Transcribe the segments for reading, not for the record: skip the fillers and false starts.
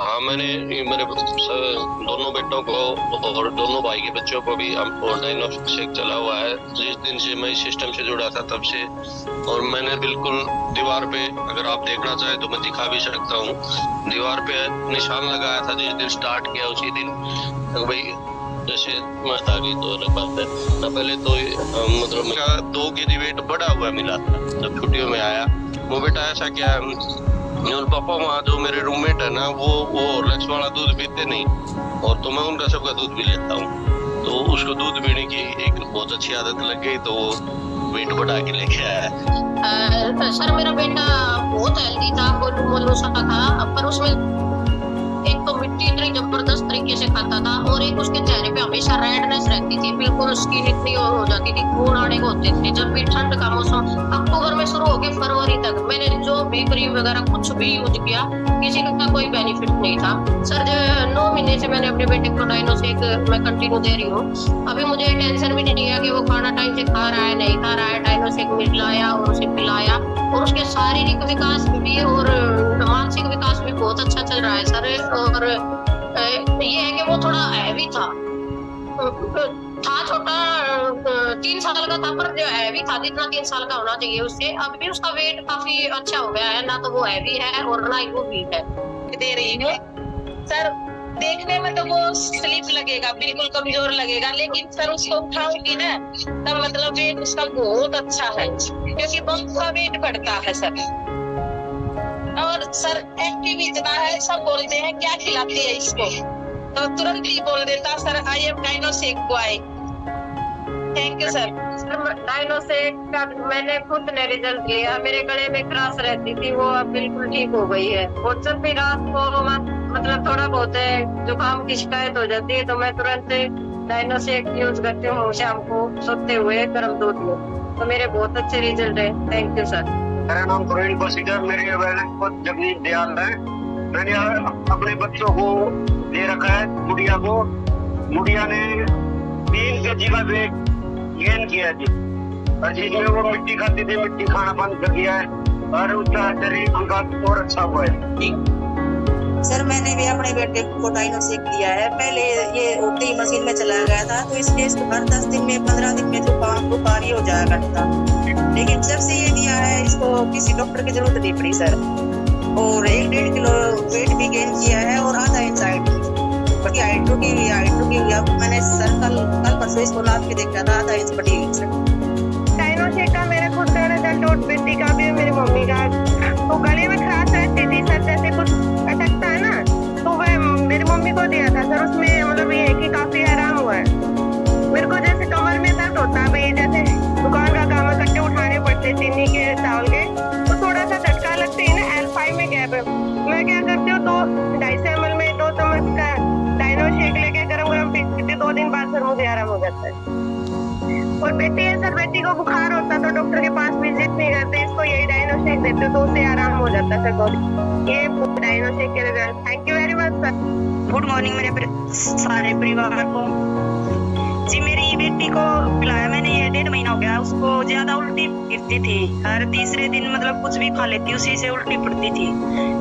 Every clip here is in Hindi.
हाँ, मैंने मेरे दोनों बेटों को और दोनों भाई के बच्चों को भी डायग्नोस्टिक चला हुआ है। जिस दिन से मैं इस सिस्टम से जुड़ा था तब से। और मैंने बिल्कुल दीवार पे, अगर आप देखना चाहें तो मैं दिखा भी सकता हूँ, दीवार पे निशान लगाया था जिस दिन स्टार्ट किया उसी दिन। तो भाई जैसे मत आ गई तो अलग बात है ना। पहले तो मतलब मेरा 2 केजी वेट बढ़ा हुआ मिला था जब छुट्टियों में आया। वो बेटा ऐसा क्या है, और पापा वहाँ जो मेरे रूममेट है ना, वो हॉर्लिक्स वाला दूध पीते नहीं, और तो मैं उनका सबका दूध भी लेता हूँ। तो उसको दूध पीने की एक बहुत अच्छी आदत लग गई, तो वो वेट बढ़ा के लेके आया है। सर मेरा बेटा बहुत हेल्दी था, गोलू मोलू सा था, पर उसमें एक तो मिट्टी इतनी जबरदस्त तरीके से खाता था, और एक उसके चेहरे पे हमेशा रेडनेस रहती थी, बिल्कुल स्किन इतनी हो जाती थी, खून आने को होते थे। जब भी ठंड का मौसम अक्टूबर में शुरू हो गया फरवरी तक, मैंने जो भी क्रीम वगैरह कुछ भी यूज किया, किसी का कोई बेनिफिट नहीं था। सर जो 9 महीने से मैंने अपने बेटे को डायनोसेक मैं कंटिन्यू दे रही हूँ। अभी मुझे टेंशन भी नहीं है कि वो खाना टाइम से खा रहा है नहीं खा रहा है। डायनोसेक मिलाया और उसे पिलाया, और उसके शारीरिक विकास भी और मानसिक विकास भी बहुत अच्छा चल रहा है सर। और ये है कि वो थोड़ा हैवी था छोटा, 3 साल का था, पर जो हैवी था जितना 3 साल का होना चाहिए उससे, अभी उसका वेट काफी अच्छा हो गया है। ना तो वो हैवी है और ना ही वो वीक है। दे रही है सर। देखने में तो वो स्लिप लगेगा, बिल्कुल कमजोर लगेगा, लेकिन सर उसको उठाओगी ना तब मतलब वेट उसका बहुत अच्छा है, क्योंकि बम का वेट बढ़ता है सर। और सर एक्टिव इतना है, सब बोलते हैं क्या खिलाती है इसको, तो तुरंत ही बोल देता sir I am Dinosec boy. Thank you sir. Dinosec का मैंने खुद ने रिजल्ट लिया। मेरे गले में क्रास रहती थी, वो अब बिल्कुल ठीक हो गई है। और जब भी रात को मतलब थोड़ा बहुत है जुकाम की शिकायत हो जाती है, तो मैं तुरंत डायनोसेक यूज करती हूँ शाम को सोते हुए गर्म दूध में, तो मेरे बहुत अच्छे रिजल्ट है। Thank you sir. मेरा नाम प्रवीण बसीकर, मेरी जगदीश दयाल है। मैंने अपने बच्चों को दे रखा है, गुड़िया को। गुड़िया ने 3 केजी का वेट गेन किया जी, और जिसमें वो मिट्टी खाती थी, मिट्टी खाना बंद कर दिया है, और उसका शरीर उनका और अच्छा हुआ है। सर मैंने भी अपने बेटे को डायनोसेक दिया है। पहले ये होते ही मशीन में चलाया गया था, तो इसलिए हर 10 दिन में 15 दिन में जुकाम बुखार हो जाया करता, लेकिन जब से ये दिया है इसको किसी डॉक्टर की जरूरत नहीं पड़ी सर। और 1-1.5 किलो वेट भी गेन किया है, और आधा इंच हाइट बड़ी हाइड्रो की अब मैंने सर कल परसों इसको लाभ के देखा था, आधा इंच बड़ी हुई सर। डायनोसेक का मेरा खुद का रिजल्ट और बेटी का भी, मेरी मम्मी का, तो गले में खराश रहती थी सर, जैसे कुछ अटकता है ना, तो वह मेरी मम्मी को दिया था सर। उसमें मतलब ये है कि काफी आराम हुआ है। मेरे को जैसे कमर में दर्द होता है भाई, जैसे दुकान का काम कट्टे उठाने पड़ते चीनी के चावल के, तो थोड़ा सा झटका लगती है ना, L5 में गैप है। मैं क्या करती हूँ, तो 250 ml में 2 चम्मच का डायनोसेक लेके गरम पीती, 2 दिन बाद फिर मुझे आराम हो जाता है। और बेटी है सर, बेटी को बुखार होता तो डॉक्टर के पास विजिट नहीं करते, इसको यही डायनोसेक देते तो उससे आराम हो जाता सर बहुत। ये डायनोसेक के result. Thank you very much sir. Good morning मेरे सारे परिवार को जी। मेरी बेटी को पिलाया मैंने, ये 1.5 महीना हो गया। उसको ज्यादा उल्टी गिरती थी, हर तीसरे दिन मतलब कुछ भी खा लेती उसी से उल्टी पड़ती थी।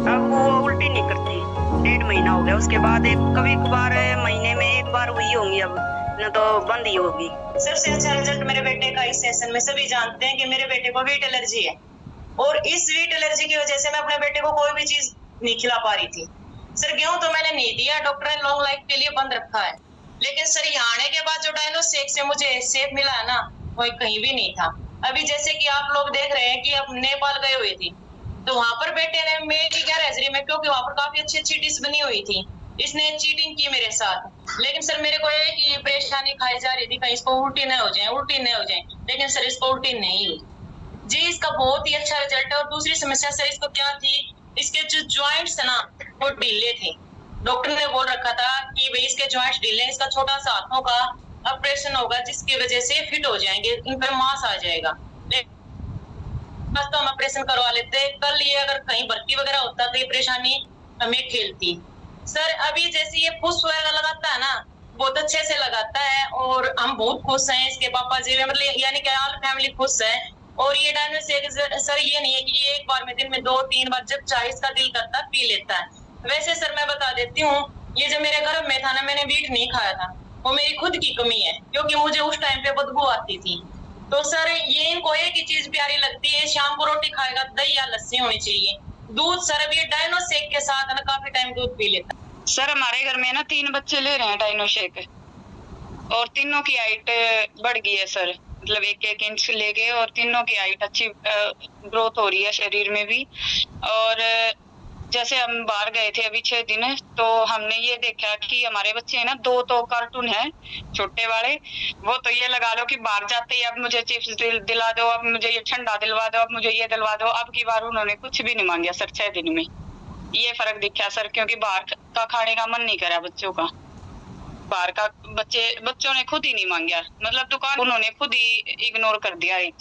अब वो उल्टी नहीं करती, 1.5 महीना हो गया। उसके बाद कभी कभार महीने में 1 बार हुई होंगी, अब न तो बंद ही होगी। सबसे अच्छा रिजल्ट मेरे बेटे का इस सेशन में सभी जानते हैं कि मेरे बेटे को वीट एलर्जी है, और इस वीट एलर्जी की वजह से मैं अपने बेटे को कोई भी चीज नहीं खिला पा रही थी सर। गेहूं तो मैंने नहीं दिया, डॉक्टर ने लॉन्ग लाइफ के लिए बंद रखा है, लेकिन सर यहाँ आने के बाद जो डायनोसेक से मुझे सेफ मिला है ना, वो कहीं भी नहीं था। अभी जैसे कि आप लोग देख रहे हैं कि अब नेपाल गए हुए थे, तो वहां पर बेटे ने मेरी गैर हाजिरी में, क्योंकि वहां पर काफी अच्छी अच्छी डिश बनी हुई थी, इसने चीटिंग की मेरे साथ। लेकिन सर मेरे को एक ही परेशानी खाई जा रही थी, कहीं इसको उल्टी न हो जाए, लेकिन सर इसको उल्टी नहीं हुई जी। इसका बहुत ही अच्छा रिजल्ट है। और दूसरी समस्या सर इसको क्या थी, इसके जो ज्वाइंट्स है ना वो ढीले थे। डॉक्टर ने बोल रखा था कि भाई इसके ज्वाइंट्स ढीले, इसका छोटा सा हाथों का ऑपरेशन होगा जिसकी वजह से फिट हो जाएंगे, इन पर मांस आ जाएगा। तो हम ऑपरेशन करवा लेते। कल ये अगर कहीं भर्ती वगैरह होता तो ये परेशानी हमें खेलती सर। अभी जैसे ये पुष्प वगैरह लगाता है ना, बहुत अच्छे से लगाता है, और हम बहुत खुश हैं इसके पापा जी, मतलब यानी कि ऑल फैमिली खुश है। और ये डायनोसेक सर ये नहीं है कि ये एक बार में दिन में 2-3 बार जब चाहे इसका दिल करता पी लेता है। वैसे सर मैं बता देती हूँ, ये जो मेरे गर्भ में था ना, मैंने वीट नहीं खाया था, वो मेरी खुद की कमी है, क्योंकि मुझे उस टाइम पे बदबू आती थी। तो सर ये इनको एक ही चीज प्यारी लगती है, शाम को रोटी खाएगा दही या लस्सी होनी चाहिए। दूध सर अब ये डायनो शेक के साथ ना काफी टाइम दूध पी लेता। सर हमारे घर में ना 3 बच्चे ले रहे हैं डायनो शेक, और तीनों की हाइट बढ़ गई है सर, मतलब 1-1 इंच लेके, और तीनों की हाइट अच्छी ग्रोथ हो रही है शरीर में भी। और जैसे हम बाहर गए थे अभी 6 दिन, तो हमने ये देखा कि हमारे बच्चे है ना 2 तो कार्टून है छोटे वाले, वो तो ये लगा लो कि बाहर जाते ही अब मुझे चिप्स दिला दो, अब मुझे ये ठंडा दिलवा दो, अब मुझे ये दिलवा दो। अब की बार उन्होंने कुछ भी नहीं मांगा सर 6 दिन में। ये फर्क दिखा सर, क्योंकि बाहर का खाने का मन नहीं करा बच्चों का, बाहर का बच्चों ने खुद ही नहीं मांगा, मतलब दुकान उन्होंने खुद ही इग्नोर कर दिया एक चीज।